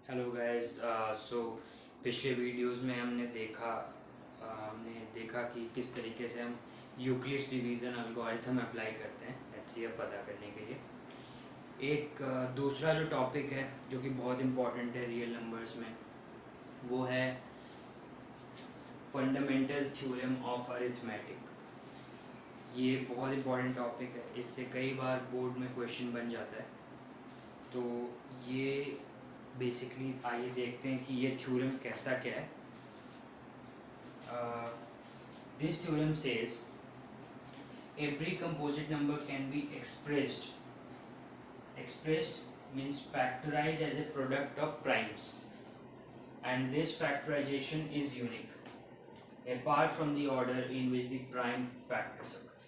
Hello guys. सो पिछले videos में हमने देखा कि किस तरीके से हम यूक्लिड्स डिवीज़न एल्गोरिथम अप्लाई करते हैं एचसीएफ पता करने के लिए। एक दूसरा जो टॉपिक है जो कि बहुत इम्पोर्टेंट है रियल नंबर्स में, वो है फंडामेंटल थ्योरम ऑफ अरिथमेटिक। ये बहुत इम्पोर्टेंट टॉपिक है, इससे कई बार बोर्ड में क्वेश्चन बन जाता है। तो ये बेसिकली आइए देखते हैं कि ये थ्योरम कहता क्या है। This theorem says every composite number can be expressed means factorized as a product of primes, and this factorization is unique apart from the order in which the prime factors occur।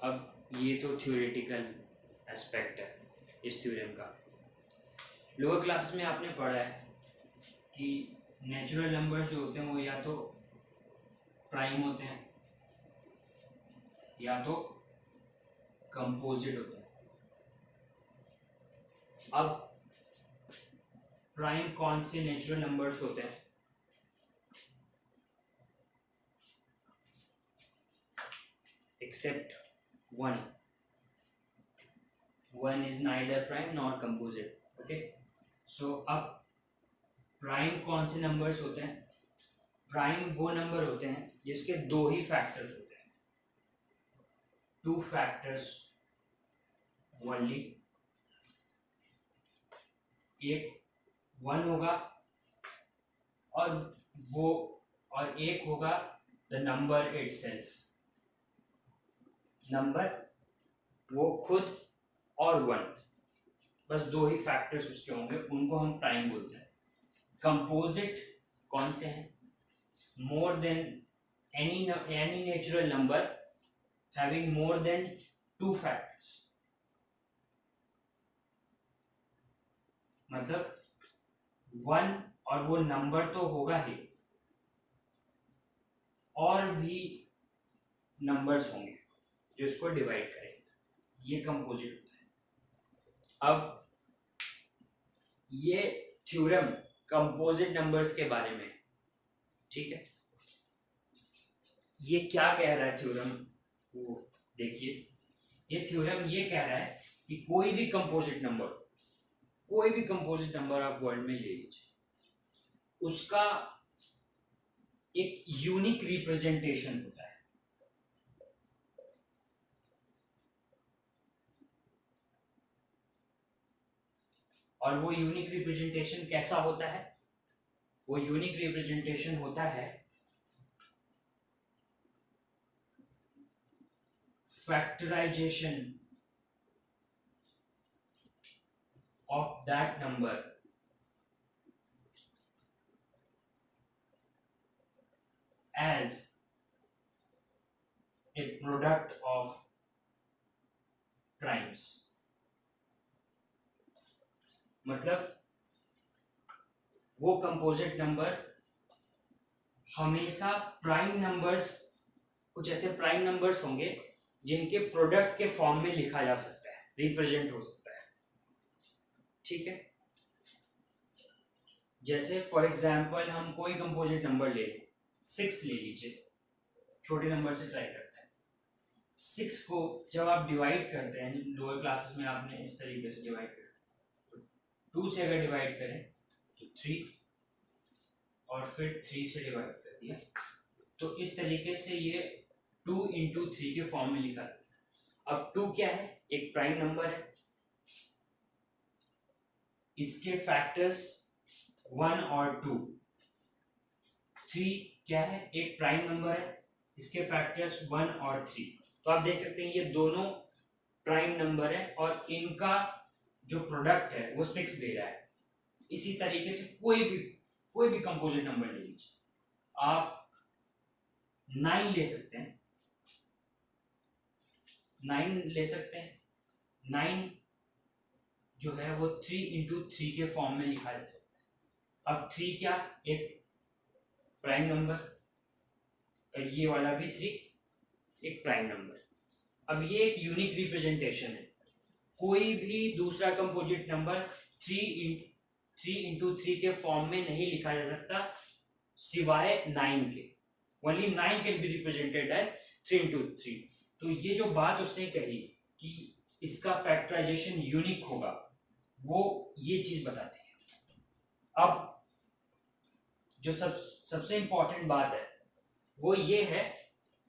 अब ये तो theoretical aspect है इस theorem का। Lower classes में आपने पढ़ा है कि नेचुरल नंबर्स जो होते हैं वो या तो प्राइम होते हैं या तो कंपोजिट होते हैं। अब प्राइम कौन से नेचुरल नंबर्स होते हैं? Except one is neither prime nor composite. Okay, so अब प्राइम कौन से नंबर्स होते हैं? प्राइम वो नंबर होते हैं जिसके दो ही फैक्टर्स होते हैं, टू फैक्टर्स ओनली। एक वन होगा और एक होगा द नंबर इटसेल्फ। नंबर वो खुद और वन, बस दो ही फैक्टर्स उसके होंगे, उनको हम प्राइम बोलते हैं। कंपोजिट कौन से हैं? More than any natural number having more than two factors. मतलब वन और वो नंबर तो होगा ही, और भी नंबर्स होंगे जो इसको डिवाइड करेंगे, ये कंपोजिट होता है। अब ये थ्योरम कंपोजिट नंबर्स के बारे में, ठीक है। ये क्या कह रहा है थ्योरम, वो देखिए। ये थ्योरम ये कह रहा है कि कोई भी कंपोजिट नंबर आप वर्ल्ड में ले लीजिए, उसका एक यूनिक रिप्रेजेंटेशन होता है। और वो यूनिक रिप्रेजेंटेशन कैसा होता है? वो यूनिक रिप्रेजेंटेशन होता है factorisation of that number as a product of primes। मतलब वो कंपोजिट नंबर हमेशा प्राइम नंबर्स, कुछ ऐसे प्राइम नंबर्स होंगे जिनके प्रोडक्ट के फॉर्म में लिखा जा सकता है, रिप्रेजेंट हो सकता है, ठीक है। जैसे फॉर एग्जांपल हम कोई कंपोजिट नंबर ले, 6 ले लीजिए, छोटे नंबर से ट्राई करते हैं। 6 को जब आप डिवाइड करते हैं, लोअर क्लासेस में आपने इस तरीके से डिवाइड कर, 2 से अगर डिवाइड करें तो 3, और फिर 3 से डिवाइड कर दिया, तो इस तरीके से ये 2 इंटू 3 के फॉर्म में लिखा सकता है। अब 2 क्या है? एक प्राइम नंबर है, इसके फैक्टर्स 1 और 2। 3 क्या है? एक प्राइम नंबर है, इसके फैक्टर्स 1 और 3। तो आप देख सकते हैं ये दोनों प्राइम नंबर है और इनका जो प्रोडक्ट है वो 6 दे रहा है। इसी तरीके से कोई भी कंपोजिट नंबर ले लीजिए, आप 9 ले सकते हैं, 9 जो है वो 3 इंटू 3 के फॉर्म में लिखा जा सकता है। अब 3 क्या? एक प्राइम नंबर, ये वाला भी 3 एक प्राइम नंबर। अब ये एक यूनिक रिप्रेजेंटेशन है। कोई भी दूसरा कंपोजिट नंबर 3 3 × 3 के फॉर्म में नहीं लिखा जा सकता सिवाय 9 के। Only 9 can be represented as 3 × 3। तो ये जो बात उसने कही कि इसका फैक्टराइजेशन यूनिक होगा, वो ये चीज बताती है। अब जो सबसे इंपॉर्टेंट बात है वो ये है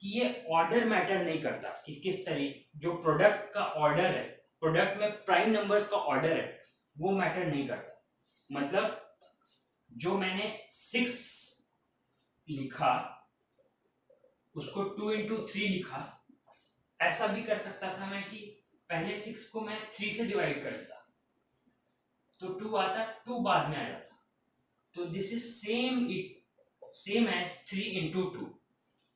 कि ये ऑर्डर मैटर नहीं करता कि किस तरीके, जो प्रोडक्ट का ऑर्डर है, प्रोडक्ट में प्राइम नंबर्स का ऑर्डर है, वो मैटर नहीं करता। मतलब जो मैंने 6 लिखा उसको 2 × 3 लिखा, ऐसा भी कर सकता था मैं कि पहले 6 को मैं 3 से डिवाइड कर देता तो 2 आता, 2 बाद में आ जाता। तो दिस इज सेम एज 3 × 2।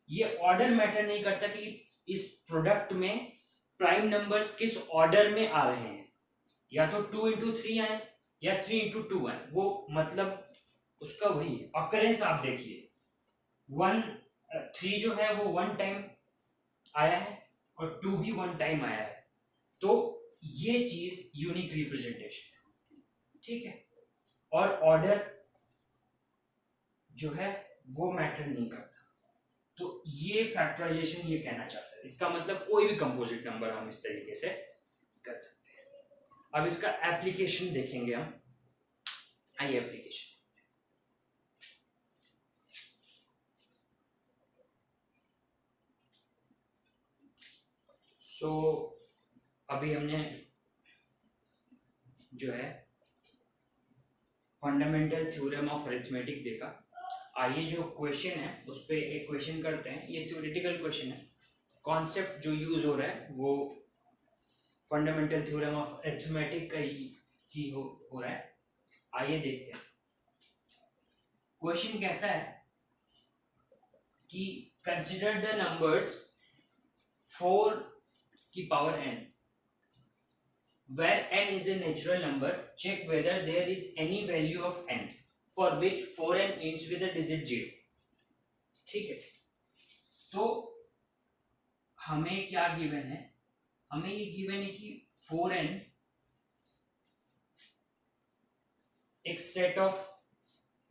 ये ऑर्डर मैटर नहीं करता कि इस प्रोडक्ट में प्राइम नंबर्स किस ऑर्डर में आ रहे हैं, या तो 2 × 3 आए या 3 × 2 आए, वो मतलब उसका वही अकरेंस आप देखिए। 3 जो है वो 1 टाइम आया है और 2 भी 1 टाइम आया है, तो ये चीज यूनिक रिप्रेजेंटेशन है, ठीक है। और ऑर्डर जो है वो मैटर नहीं करता। तो ये फैक्टराइजेशन ये कहना चाहता है। इसका मतलब कोई भी कंपोजिट नंबर हम इस तरीके से कर सकते हैं। अब इसका एप्लीकेशन देखेंगे हम। आइए एप्लीकेशन। सो अभी हमने जो है फंडामेंटल थ्योरम ऑफ अरिथमेटिक देखा। आइए जो क्वेश्चन है उस पर एक क्वेश्चन करते हैं। ये थ्योरेटिकल क्वेश्चन है, कॉन्सेप्ट जो यूज हो रहा है वो फंडामेंटल थ्योरम ऑफ अरिथमेटिक का ही हो रहा है। आइए देखते हैं। क्वेश्चन कहता है कि कंसिडर द नंबर्स 4 की power n where n is a natural number, check whether there is any value of n for which 4n ends with a digit 0। ठीक है, तो हमें क्या गिवन है? हमें ये गिवन है कि 4n एक सेट ऑफ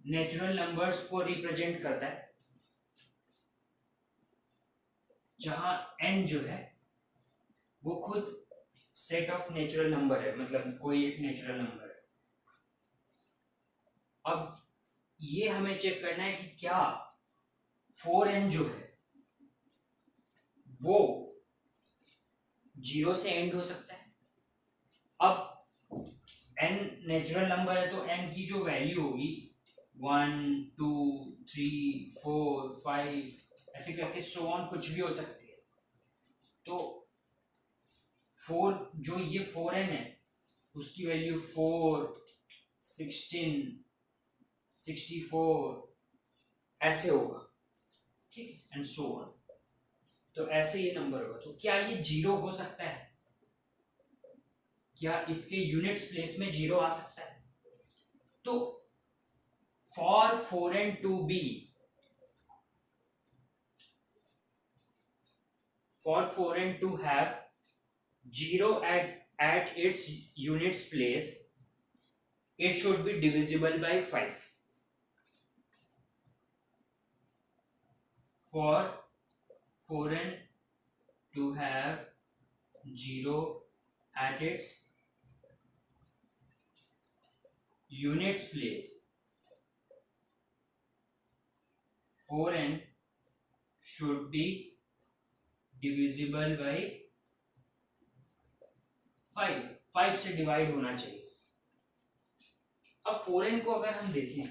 नेचुरल नंबर्स को रिप्रेजेंट करता है जहां n जो है वो खुद सेट ऑफ नेचुरल नंबर है, मतलब कोई एक नेचुरल नंबर है। अब ये हमें चेक करना है कि क्या 4n जो है वो 0 से एंड हो सकता है। अब n नेचुरल नंबर है तो n की जो वैल्यू होगी 1 2 3 4 5 ऐसे करके सो ऑन कुछ भी हो सकती है। तो 4 जो ये 4n है उसकी वैल्यू 4 16 64 ऐसे होगा, ठीक, एंड सो ऑन। तो ऐसे ये नंबर होगा। तो क्या ये 0 हो सकता है? क्या इसके यूनिट्स प्लेस में 0 आ सकता है? तो for 4n to be, for 4n to have 0 at its units place, it should be divisible by 5. For 4n to have 0 at its units place, 4n should be divisible by 5। 5 से divide होना चाहिए। अब 4n को अगर हम देखें,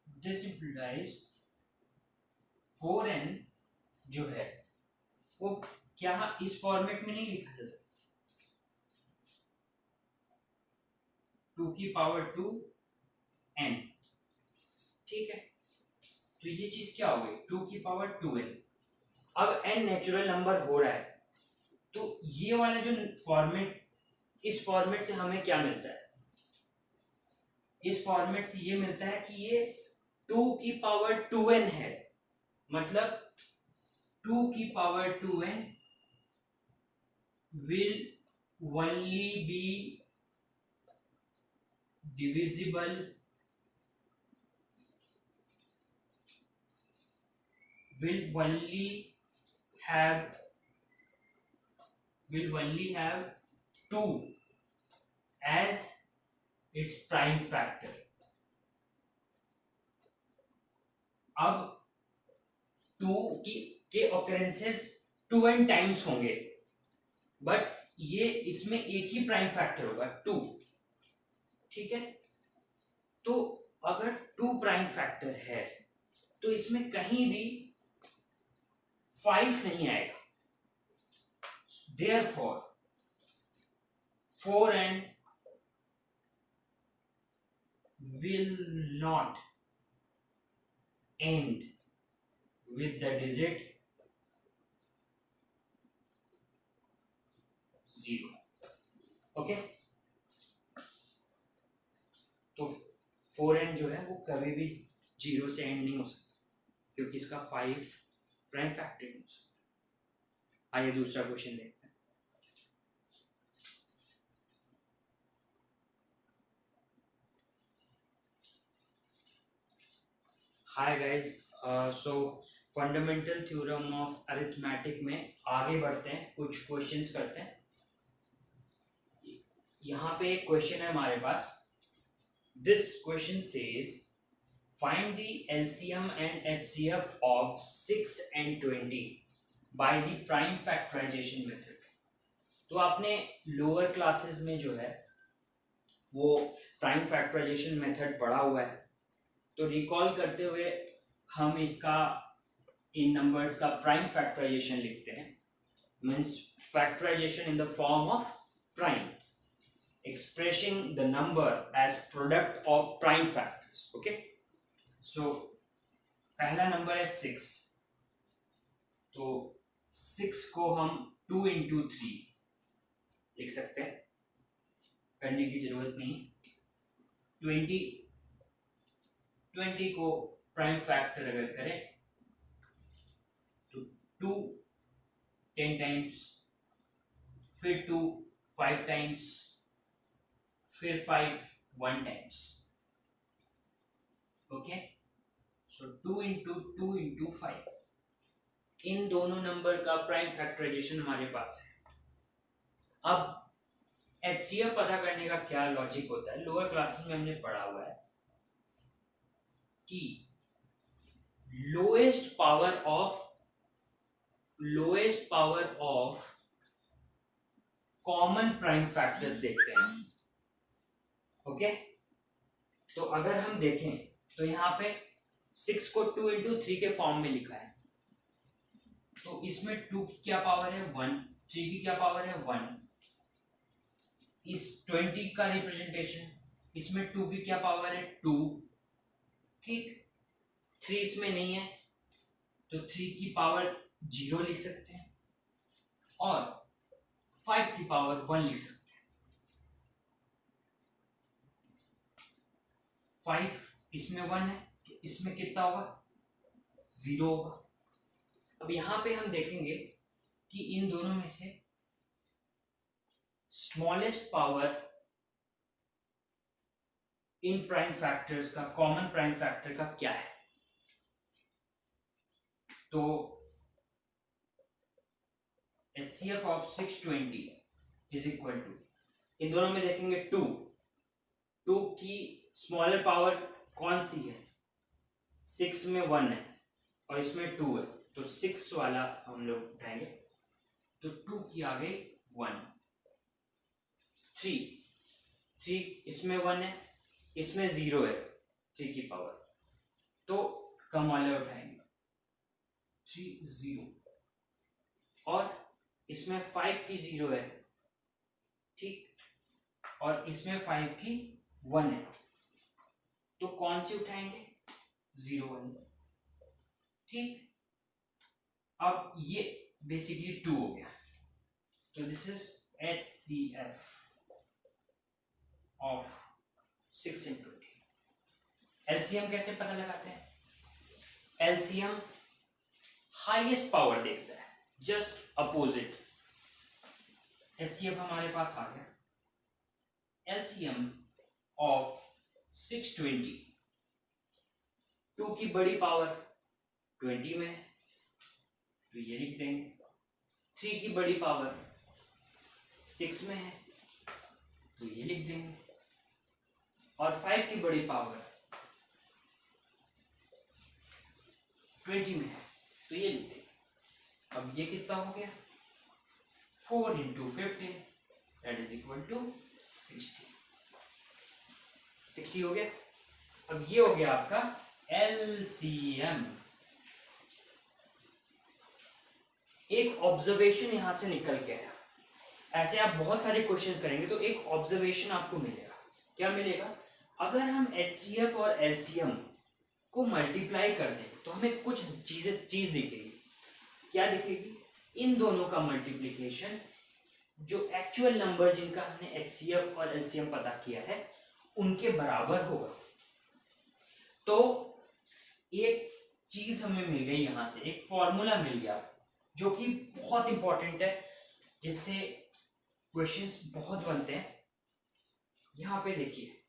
this implies 4n जो है वो क्या इस फॉर्मेट में नहीं लिखा जा सकता, 2 की पावर 2 n, ठीक है। तो ये चीज क्या हो गई, 2 की पावर 2n। अब n नेचुरल नंबर हो रहा है तो ये वाला जो फॉर्मेट, इस फॉर्मेट से हमें क्या मिलता है? इस फॉर्मेट से ये मिलता है कि ये 2 की पावर 2n है, मतलब 2 की power 2n will only be divisible will only have 2 as its prime factor. अब 2 के ऑकरेंसेस 2n टाइम्स होंगे, बट ये इसमें एक ही प्राइम फैक्टर होगा 2, ठीक है। तो अगर 2 प्राइम फैक्टर है तो इसमें कहीं भी 5 नहीं आएगा, therefore 4n will not end with the digit 0. Okay, तो 4n जो है वो कभी भी 0 से एंड नहीं हो सकता, क्योंकि इसका 5 प्राइम फैक्टर नहीं हो सकता। आइए दूसरा क्वेश्चन देखते हैं। Hi guys, so fundamental theorem of arithmetic में आगे बढ़ते हैं, कुछ क्वेश्चंस करते हैं। यहाँ पे एक क्वेश्चन है हमारे पास। This question says find the LCM and HCF of 6 and 20 by the prime factorisation method. तो आपने लोअर क्लासेस में जो है वो प्राइम फैक्टराइजेशन मेथड पढ़ा हुआ है, तो रिकॉल करते हुए हम इसका इन नंबर्स का प्राइम फैक्टराइजेशन लिखते हैं, means factorisation in the form of prime, expressing the number as product of prime factors. Okay, so पहला नंबर है 6, तो 6 को हम 2 into 3 लिख सकते हैं, करने की जरूरत नहीं। 20 को प्राइम फैक्टर अगर करें तो 2 10 टाइम्स, फिर 2 5 टाइम्स, फिर 5 1 टाइम्स। ओके, सो 2 into 2 into 5, इन दोनों नंबर का प्राइम फैक्टराइजेशन हमारे पास है। अब एचसीएफ पता करने का क्या लॉजिक होता है, लोअर क्लासेस में हमने पढ़ा हुआ है कि lowest power of common prime factors देखते हैं। ओके, तो अगर हम देखें तो यहाँ पे 6 को 2 into 3 के फॉर्म में लिखा है, तो इसमें 2 की क्या पावर है 1, 3 की क्या पावर है 1। इस 20 का रिप्रेजेंटेशन, इसमें 2 की क्या पावर है 2, ठीक। 3 इसमें नहीं है तो 3 की पावर 0 लिख सकते हैं, और 5 की पावर 1 लिख सकते हैं। 5 इसमें 1 है तो इसमें कितना होगा 0 होगा। अब यहां पे हम देखेंगे कि इन दोनों में से smallest power in prime factors का, कॉमन प्राइम फैक्टर का क्या है। तो HCF of 620 is equal to, इन दोनों में देखेंगे 2 की स्मॉलर पावर कौन सी है, 6 में 1 है और इसमें 2 है, तो 6 वाला हम लोग उठाएंगे, तो 2 की आ गई 1। 3 इसमें 1 है, इसमें 0 है 3 की पावर, तो कम वाले उठाएंगे 3 0, और इसमें 5 की 0 है, ठीक, और इसमें 5 की 1 है, तो कौन सी उठाएंगे 0 1, ठीक। अब ये बेसिकली 2 हो गया, तो this is HCF of 6 and 20। LCM कैसे पता लगाते हैं, एलसीएम हाईएस्ट पावर देखता है, जस्ट अपोजिट। एलसीएम हमारे पास आ गया, एलसीएम ऑफ 620, 2 की बड़ी पावर 20 में है तो ये लिख देंगे, 3 की बड़ी पावर 6 में है तो ये लिख देंगे, और 5 की बड़ी पावर 20 में है तो ये लिख देंगे। अब ये कितना हो गया, 4 into 15 that is equal to 60, 60 हो गया। अब ये हो गया आपका LCM। एक ऑब्जर्वेशन यहां से निकल के आया, ऐसे आप बहुत सारे क्वेश्चन करेंगे तो एक ऑब्जर्वेशन आपको मिलेगा। क्या मिलेगा, अगर हम HCF और LCM को मल्टीप्लाई कर दें तो हमें कुछ चीज दिखेगी। क्या दिखेगी, इन दोनों का मल्टीप्लिकेशन जो एक्चुअल नंबर जिनका हमने HCF और LCM पता किया है उनके बराबर होगा। तो एक चीज हमें मिल गई, यहां से एक फॉर्मूला मिल गया जो कि बहुत इंपॉर्टेंट है, जिससे क्वेश्चंस बहुत बनते हैं। यहां पे देखिए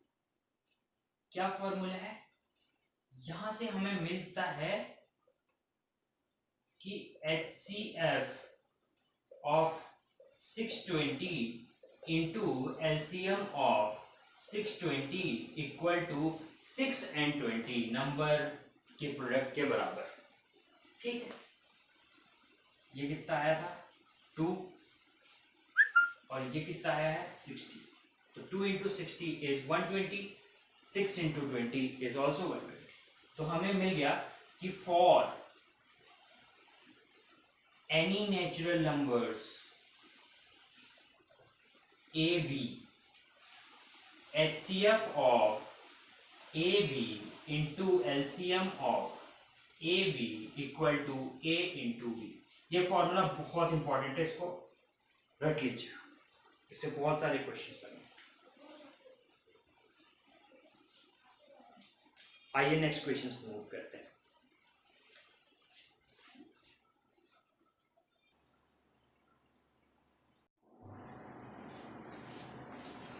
क्या फॉर्मूला है, यहां से हमें मिलता है कि HCF of 620 into LCM of 620 equal to 6 and 20 number के प्रोडक्ट के बराबर। ठीक है, ये कितना आया था 2 और ये कितना आया है 60, तो 2 into 60 is 120, 6 into 20 is also 120। तो हमें मिल गया कि for any natural numbers AB, HCF of AB into LCM of AB equal to A into B। ये फॉर्मूला बहुत इंपॉर्टेंट है, इसको रट लीजिए, इससे बहुत सारे क्वेश्चंस बनेंगे। आइए नेक्स्ट क्वेश्चन मूव करते हैं।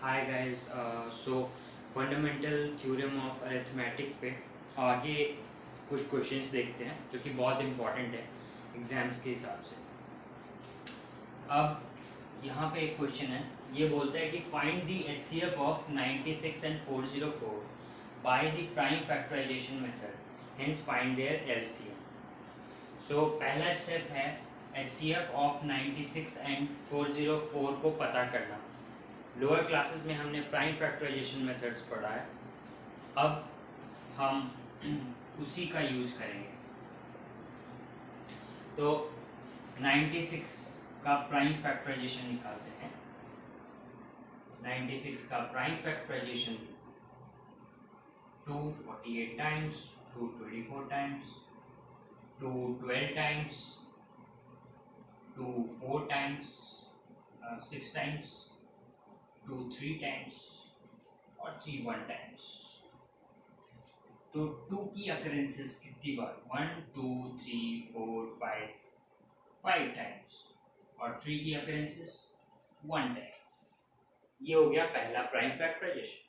Hi guys, so fundamental theorem of arithmetic पे आगे कुछ क्वेश्चंस देखते हैं जो कि बहुत इंपॉर्टेंट है एग्जाम्स के हिसाब से। अब यहाँ पे एक क्वेश्चन है, ये बोलता है कि find the HCF of 96 and 404 by the prime factorisation method, hence find their LCM। So पहला स्टेप है HCF ऑफ 96 and 404 को पता करना। लोअर क्लासेस में हमने प्राइम फैक्टराइजेशन मेथड्स पढ़ा है, अब हम उसी का यूज करेंगे। तो 96 का प्राइम फैक्टराइजेशन निकालते हैं। 96 का prime factorisation 2 48 times, 2 24 times, 2 12 times, 2 4 times, 6 times, 2 3 times और 3 1 टाइम्स। तो 2 की अकरेंसेस कितनी बार, 1 2 3 4 5 5 टाइम्स, और 3 की अकरेंसेस 1 टाइम। ये हो गया पहला prime factorisation.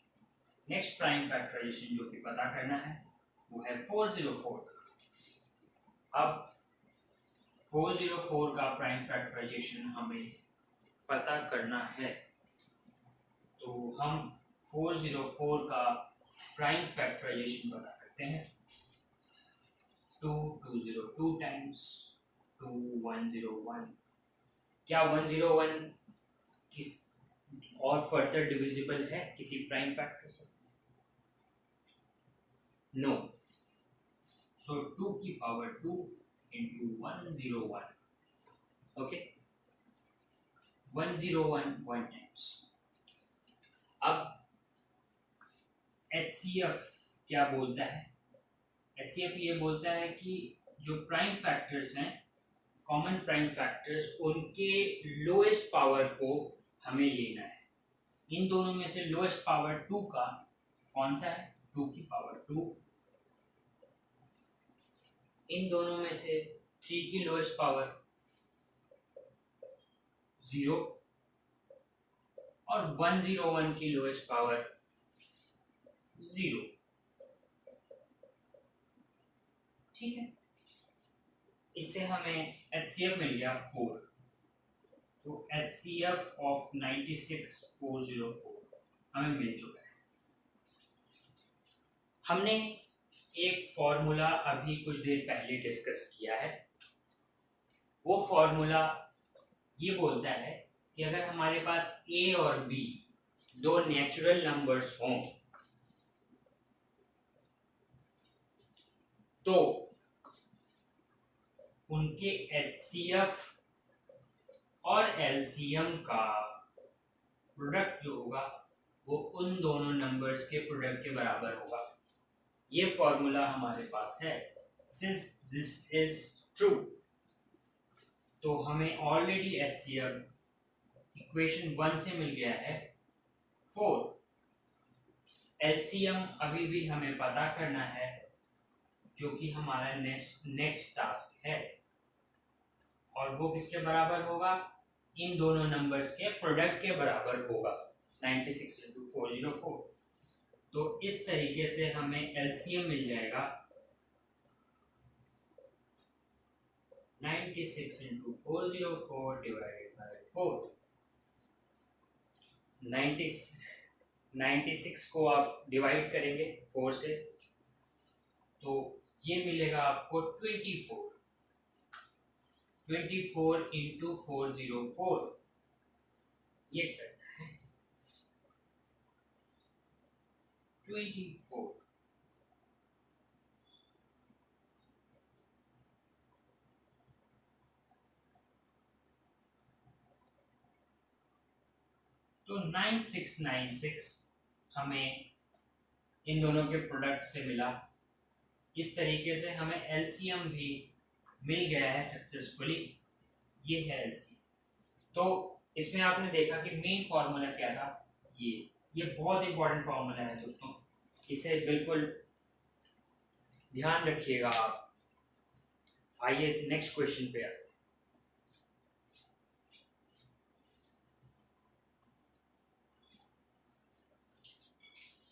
Next prime factorisation जो कि पता करना है वो है 404 का। अब 404 का प्राइम फैक्टराइजेशन हमें पता करना है, तो हम 404 का प्राइम फैक्टराइजेशन पता करते हैं। 2 202 टाइम्स, 2 101। क्या 101 किस और फर्दर डिविजिबल है किसी प्राइम फैक्टर से? नो। सो 2 की पावर 2 इंटू 101, ओके, 101 1 टाइम्स। अब HCF क्या बोलता है? HCF ये बोलता है कि जो प्राइम फैक्टर्स हैं, कॉमन प्राइम फैक्टर्स, उनके लोएस्ट पावर को हमें लेना है। इन दोनों में से लोएस्ट पावर 2 का कौन सा है? 2 की पावर 2। इन दोनों में से 3 की लोएस्ट पावर 0 और 101 की लोएस्ट पावर 0। ठीक है, इससे हमें HCF मिल गया 4। तो HCF ऑफ 96404 हमें मिल चुका है। हमने एक फॉर्मूला अभी कुछ देर पहले डिस्कस किया है। वो फॉर्मूला ये बोलता है कि अगर हमारे पास A और B दो नेचुरल नंबर्स हों तो उनके HCF और LCM का प्रोडक्ट जो होगा वो उन दोनों नंबर्स के प्रोडक्ट के बराबर होगा। ये फॉर्मूला हमारे पास है। सिंस दिस इज ट्रू तो हमें ऑलरेडी HCF इक्वेशन 1 से मिल गया है 4। LCM अभी भी हमें पता करना है, जो कि हमारा नेक्स्ट टास्क है, और वो किसके बराबर होगा? इन दोनों नंबर्स के प्रोडक्ट के बराबर होगा, 96 into 404। तो इस तरीके से हमें LCM मिल जाएगा 96 into 404 divided by 4। 96 को आप डिवाइड करेंगे 4 से तो ये मिलेगा आपको 24 into 404। ये करना है 24। तो 9696 हमें इन दोनों के प्रोडक्ट से मिला। इस तरीके से हमें LCM भी मिल गया है सक्सेसफुली। ये है LCM। तो इसमें आपने देखा कि मेन फॉर्मूला क्या था, ये बहुत इंपॉर्टेंट फॉर्मूला है दोस्तों, इसे बिल्कुल ध्यान रखिएगा आप। आइए नेक्स्ट क्वेश्चन पे आते हैं।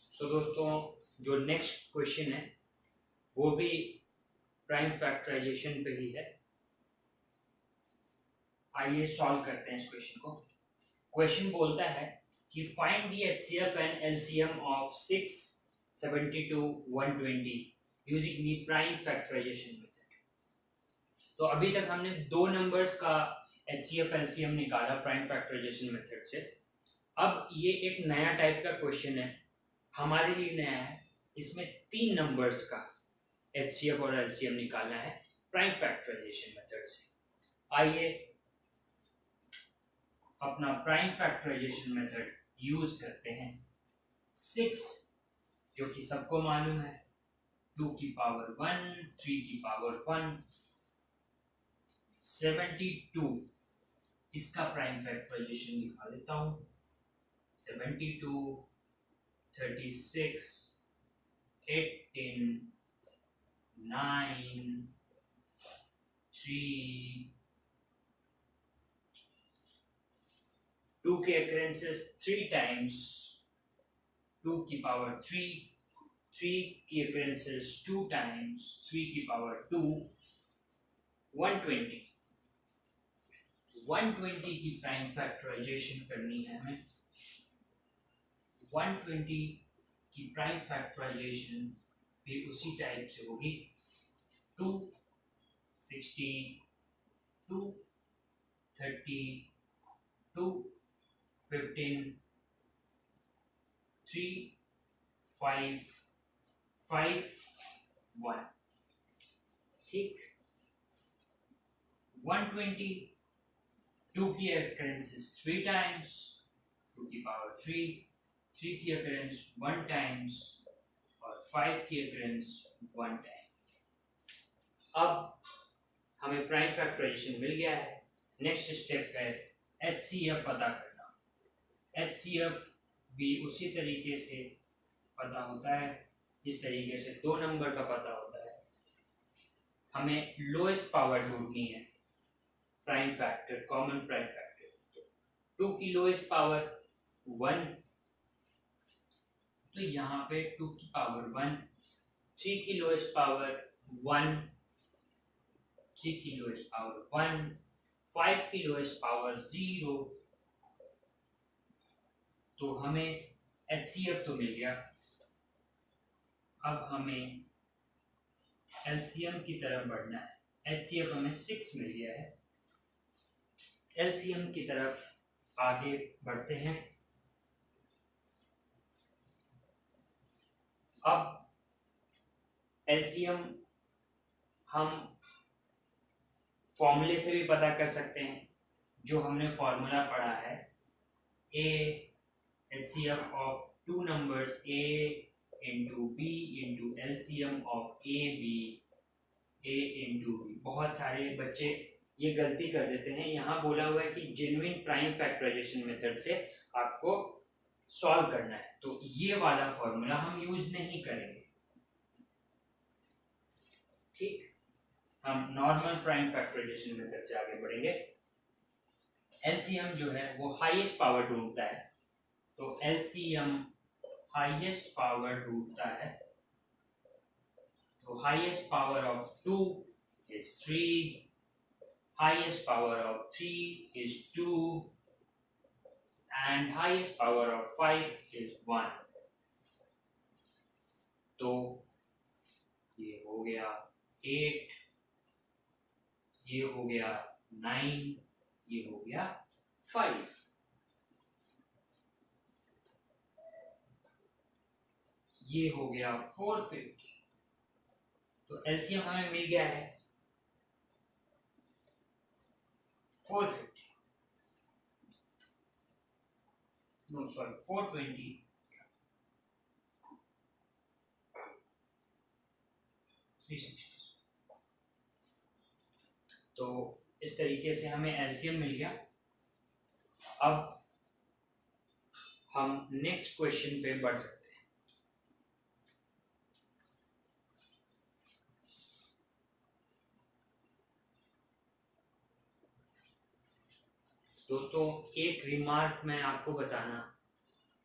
सो दोस्तों, जो नेक्स्ट क्वेश्चन है वो भी प्राइम फैक्टराइजेशन पे ही है। आइए सॉल्व करते हैं इस क्वेश्चन को। क्वेश्चन बोलता है कि find the HCF and LCM of 6, 72, 120 using the prime factorisation method. तो अभी तक हमने दो नंबर्स का HCF LCM निकाला प्राइम फैक्टराइजेशन मेथड से। अब ये एक नया टाइप का क्वेश्चन है, हमारे लिए नया है। इसमें 3 नंबर्स का HCF और LCM निकालना है प्राइम फैक्टराइजेशन मेथड से। आइए अपना प्राइम फैक्टराइजेशन मेथड यूज करते हैं। 6 जो कि सबको मालूम है, 2 की पावर 1, 3 की पावर 1, 72 इसका प्राइम फैक्टराइजेशन निकाल लेता हूं। 72, 36, 18, 9, 3, 2 के occurrences 3 times, 2 की पावर 3, 3 की occurrences 2 times, 3 की पावर 2, 120। 120 की प्राइम फैक्टराइजेशन करनी है हमें। 120 की प्राइम फैक्टराइजेशन भी उसी टाइप से होगी। 2, 62, 32, 15, 3, 5, 5, 1। ठीक, 120 2 की occurrences 3 times, 2 की पावर 3, 3 की occurrence 1 times और 5 की occurrence 1 time। अब हमें प्राइम फैक्टराइजेशन मिल गया है। नेक्स्ट स्टेप है HCF पता करना। HCF भी उसी तरीके से पता होता है, इस तरीके से 2 नंबर का पता होता है। हमें लोएस्ट पावर ढूंढनी है, prime factor, common prime factor. 2 की लोएस्ट पावर 1, तो यहाँ पे 2 की पावर 1, 3 की लोएस्ट पावर 1, 3 की लोएस्ट पावर 1, 5 की लोएस्ट पावर 0। तो हमें HCF तो मिल गया। अब हमें LCM की तरफ बढ़ना है। HCF हमें 6 मिल गया है। LCM की तरफ आगे बढ़ते हैं। अब LCM हम फॉर्मूले से भी पता कर सकते हैं, जो हमने फॉर्मूला पढ़ा है, HCF of two numbers A into B into LCM of A into B। बहुत सारे बच्चे ये गलती कर देते हैं, यहाँ बोला हुआ है कि जेन्युइन प्राइम फैक्टराइजेशन मेथड से आपको सॉल्व करना है, तो ये वाला फॉर्मूला हम यूज नहीं करेंगे। ठीक, हम नॉर्मल प्राइम फैक्टराइजेशन मेथड से आगे बढ़ेंगे। LCM जो है वो हाईएस्ट पावर ढूंढता है, तो LCM हाईएस्ट पावर ढूंढता है। तो highest power of 2 is 3, highest power of 3 is 2, and highest power of 5 is 1। तो ये हो गया 8, ये हो गया 9, ये हो गया 5। ये हो गया 450। तो LCM हमें मिल गया है 450, नो सॉरी 420, 360। तो इस तरीके से हमें LCM मिल गया। अब हम नेक्स्ट क्वेश्चन पे बढ़ सकते हैं। दोस्तों, एक रिमार्क मैं आपको बताना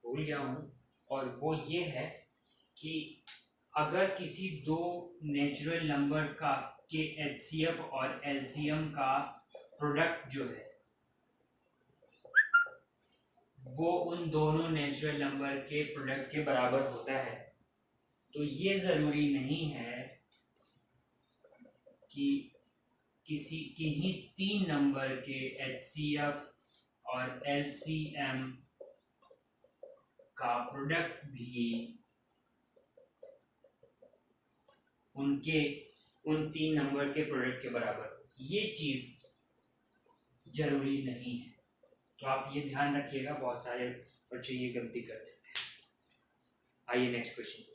भूल गया हूँ, और वो ये है कि अगर किसी दो नेचुरल नंबर का के HCF और LCM का प्रोडक्ट जो है वो उन दोनों नेचुरल नंबर के प्रोडक्ट के बराबर होता है, तो ये ज़रूरी नहीं है कि किन्हीं 3 नंबर के HCF और LCM का प्रोडक्ट भी उन 3 नंबर के प्रोडक्ट के बराबर, ये चीज़ जरूरी नहीं है। तो आप ये ध्यान रखिएगा, बहुत सारे बच्चे ये गलती कर देते हैं। आइए नेक्स्ट क्वेश्चन।